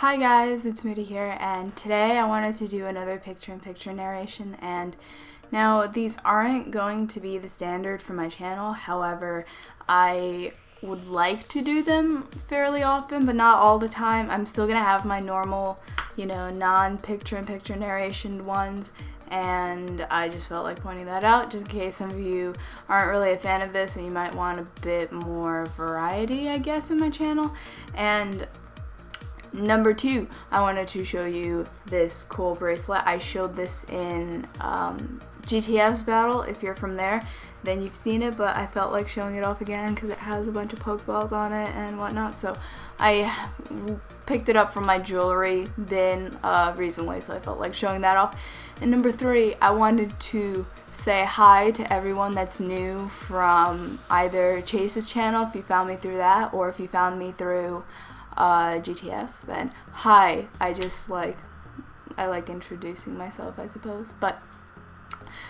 Hi guys, it's Moody here, and today I wanted to do another picture-in-picture narration, and now these aren't going to be the standard for my channel. However, I would like to do them fairly often, but not all the time. I'm still going to have my normal, non-picture-in-picture narration ones, and I just felt like pointing that out just in case some of you aren't really a fan of this and you might want a bit more variety, I guess, in my channel. And number two, I wanted to show you this cool bracelet. I showed this in GTS battle. If you're from there, then you've seen it, but I felt like showing it off again because it has a bunch of Pokeballs on it and whatnot. So I picked it up from my jewelry bin recently, so I felt like showing that off. And number three, I wanted to say hi to everyone that's new from either Chase's channel, if you found me through that, or if you found me through GTS, then hi. I like introducing myself, I suppose. But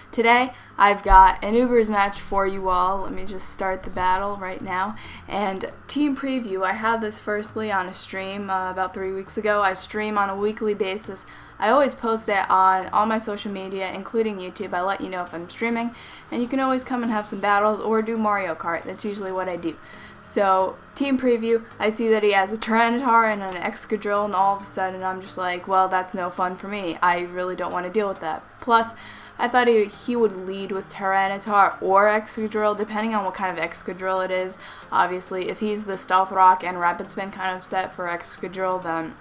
today I've got an Ubers match for you all. Let me just start the battle right now. And team preview, I had this firstly on a stream about 3 weeks ago. I stream on a weekly basis. I always post it on all my social media, including YouTube. I let you know if I'm streaming, and you can always come and have some battles or do Mario Kart. That's usually what I do. So, team preview, I see that he has a Tyranitar and an Excadrill, and all of a sudden I'm just like, well, that's no fun for me. I really don't want to deal with that. Plus, I thought he would lead with Tyranitar or Excadrill, depending on what kind of Excadrill it is. Obviously, if he's the Stealth Rock and Rapid Spin kind of set for Excadrill, then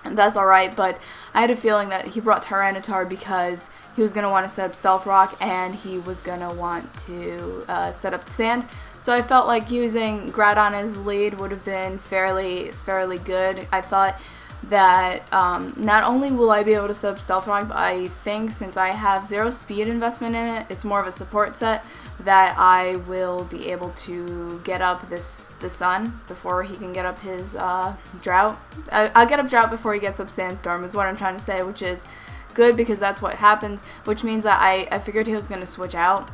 that's alright, but I had a feeling that he brought Tyranitar because he was going to want to set up Stealth Rock and he was going to want to set up the Sand. So I felt like using Groudon as lead would have been fairly good. I thought that not only will I be able to set up Stealth Rock, but I think since I have 0 speed investment in it, it's more of a support set, that I will be able to get up the Sun before he can get up his Drought. I'll get up Drought before he gets up Sandstorm is what I'm trying to say, which is good because that's what happens, which means that I figured he was going to switch out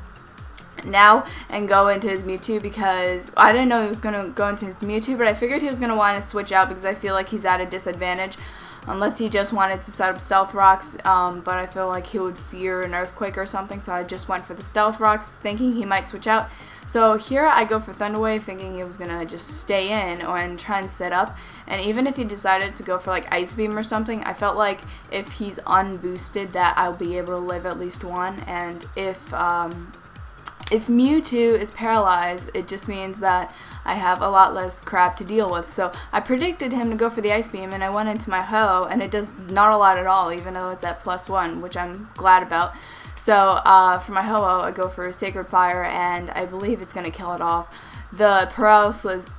now and go into his Mewtwo, because I didn't know he was going to go into his Mewtwo, but I figured he was going to want to switch out because I feel like he's at a disadvantage unless he just wanted to set up Stealth Rocks, but I feel like he would fear an Earthquake or something, so I just went for the Stealth Rocks thinking he might switch out. So here I go for Thunder Wave thinking he was going to just stay in and try and set up, and even if he decided to go for like Ice Beam or something, I felt like if he's unboosted that I'll be able to live at least one, and if Mewtwo is paralyzed, it just means that I have a lot less crap to deal with. So I predicted him to go for the Ice Beam, and I went into my Ho, and it does not a lot at all, even though it's at +1, which I'm glad about. So for my Ho-Oh, I go for Sacred Fire, and I believe it's going to kill it off. The paralysis,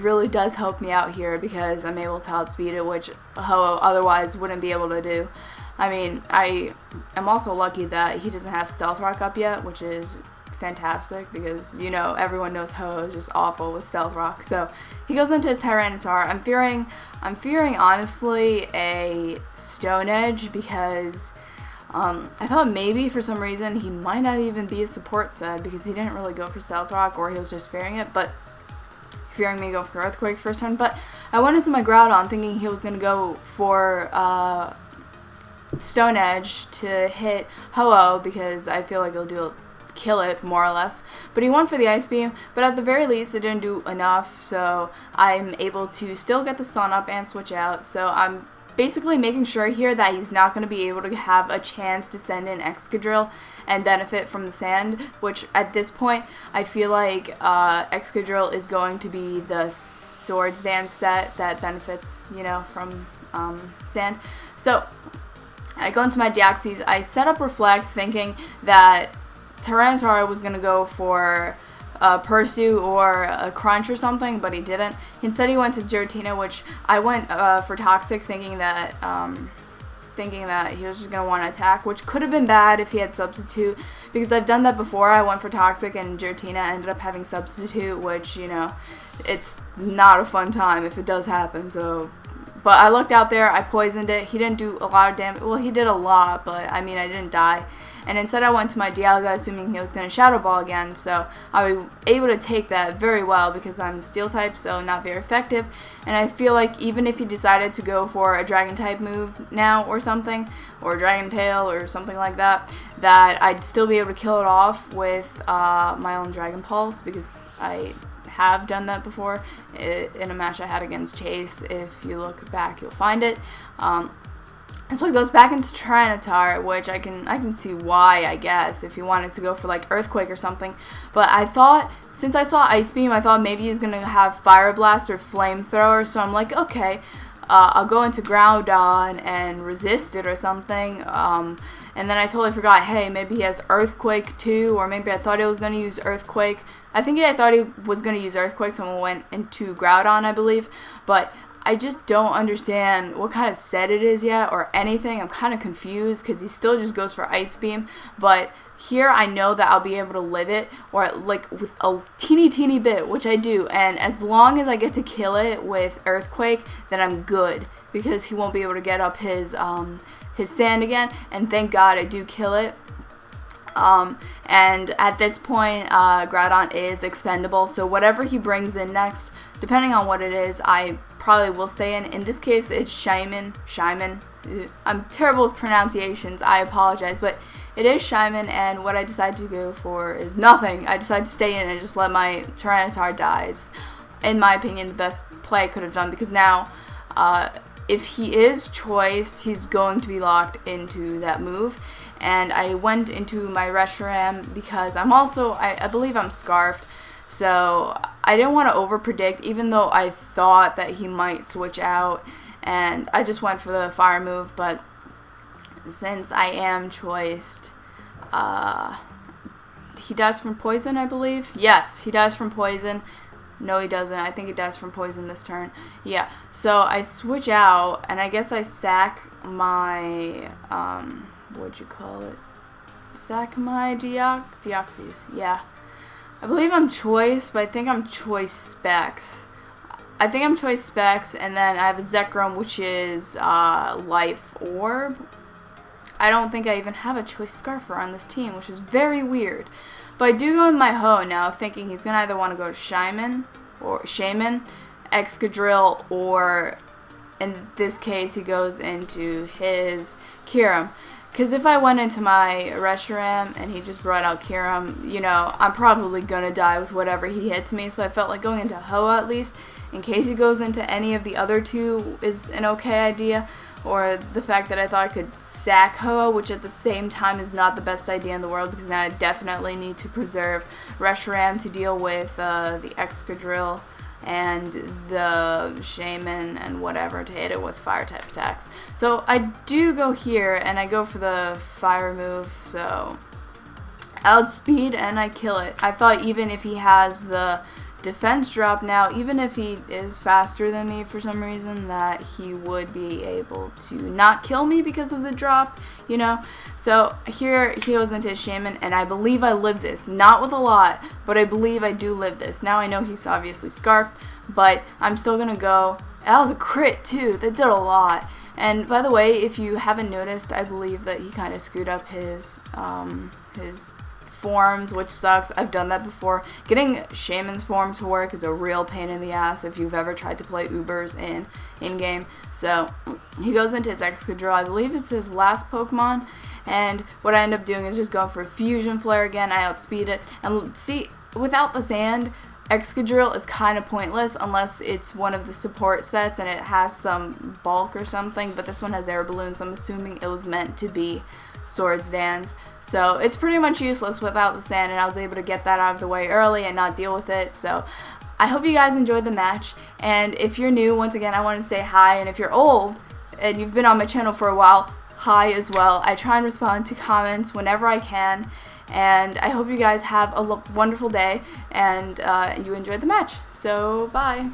really does help me out here because I'm able to outspeed it, which Ho-Oh otherwise wouldn't be able to do. I mean, I am also lucky that he doesn't have Stealth Rock up yet, which is fantastic because, everyone knows Ho is just awful with Stealth Rock. So he goes into his Tyranitar. I'm fearing honestly a Stone Edge because I thought maybe for some reason he might not even be a support set because he didn't really go for Stealth Rock, or he was just fearing it, but fearing me go for Earthquake first turn. But I went into my Groudon thinking he was going to go for Stone Edge to hit Ho-Oh because I feel like it'll kill it more or less, but he went for the Ice Beam, but at the very least it didn't do enough, so I'm able to still get the stun up and switch out. So I'm basically making sure here that he's not going to be able to have a chance to send in Excadrill and benefit from the Sand, which at this point I feel like Excadrill is going to be the Swords Dance set that benefits from Sand. So I go into my Deoxys, I set up Reflect thinking that Tyranitar was going to go for Pursuit or a Crunch or something, but he didn't. Instead he went to Giratina, which I went for Toxic thinking that he was just going to want to attack, which could have been bad if he had Substitute, because I've done that before. I went for Toxic and Giratina ended up having Substitute, which, it's not a fun time if it does happen, so... But I looked out there, I poisoned it, he didn't do a lot of damage, well he did a lot, but I mean I didn't die. and instead I went to my Dialga assuming he was going to Shadow Ball again, so I was able to take that very well because I'm Steel type, so not very effective, and I feel like even if he decided to go for a Dragon type move now or something, or Dragon Tail or something like that, that I'd still be able to kill it off with my own Dragon Pulse, because I have done that before in a match I had against Chase. If you look back, you'll find it. And so he goes back into Tyranitar, which I can see why, I guess, if he wanted to go for like Earthquake or something. But I thought, since I saw Ice Beam, I thought maybe he's gonna have Fire Blast or Flamethrower. So I'm like, okay, I'll go into Groudon and resist it or something. And then I totally forgot, hey, maybe he has Earthquake too, or maybe I thought he was going to use Earthquake. I think I thought he was going to use Earthquake, so I went into Groudon, I believe. But I just don't understand what kind of set it is yet or anything. I'm kind of confused because he still just goes for Ice Beam. But here I know that I'll be able to live it, or like with a teeny bit, which I do. And as long as I get to kill it with Earthquake, then I'm good, because he won't be able to get up his sand again. And thank God I do kill it. And at this point, Groudon is expendable, so whatever he brings in next, depending on what it is, I probably will stay in. In this case, it's Shyman. I'm terrible with pronunciations, I apologize, but it is Shyman, and what I decided to go for is nothing. I decided to stay in and just let my Tyranitar die. It's, in my opinion, the best play I could have done, because now, if he is choiced, he's going to be locked into that move. And I went into my Reshiram because I'm also, I believe I'm Scarfed, so I didn't want to overpredict, even though I thought that he might switch out, and I just went for the fire move. But since I am choiced, he dies from poison, I believe. Yes, he dies from poison. No, he doesn't. I think he dies from poison this turn. Yeah, so I switch out, and I guess I sack my, what'd you call it? Sack my Deoxys. Yeah. I believe I'm Choice, but I think I'm Choice Specs. I think I'm Choice Specs, and then I have a Zekrom, which is Life Orb. I don't think I even have a Choice Scarfer on this team, which is very weird. But I do go with my Ho now, thinking he's going to either want to go to Shaman, Excadrill, or in this case he goes into his Kyurem. Because if I went into my Reshiram and he just brought out Kyurem, you know, I'm probably going to die with whatever he hits me. So I felt like going into Hoa at least, in case he goes into any of the other two, is an okay idea. Or the fact that I thought I could sack Hoa, which at the same time is not the best idea in the world, because now I definitely need to preserve Reshiram to deal with the Excadrill and the Shaman and whatever to hit it with fire type attacks. So I do go here and I go for the fire move, so outspeed and I kill it. I thought even if he has the defense drop now, even if he is faster than me for some reason, that he would be able to not kill me because of the drop, you know. So here he goes into his Shaman, and I believe I live this, not with a lot, but I believe I do live this. Now I know he's obviously Scarfed, but I'm still gonna go. That was a crit too, that did a lot. And by the way, if you haven't noticed, I believe that he kind of screwed up his forms, which sucks. I've done that before. Getting Shaman's form to work is a real pain in the ass if you've ever tried to play Ubers in-game. So he goes into his Excadrill. I believe it's his last Pokemon, and what I end up doing is just going for Fusion Flare again. I outspeed it, and see, without the sand, Excadrill is kind of pointless unless it's one of the support sets and it has some bulk or something, but this one has air balloons, so I'm assuming it was meant to be Swords Dance. So it's pretty much useless without the sand, and I was able to get that out of the way early and not deal with it. So I hope you guys enjoyed the match, and if you're new, once again, I want to say hi, and if you're old and you've been on my channel for a while, hi as well. I try and respond to comments whenever I can, and I hope you guys have a wonderful day and you enjoyed the match. So bye.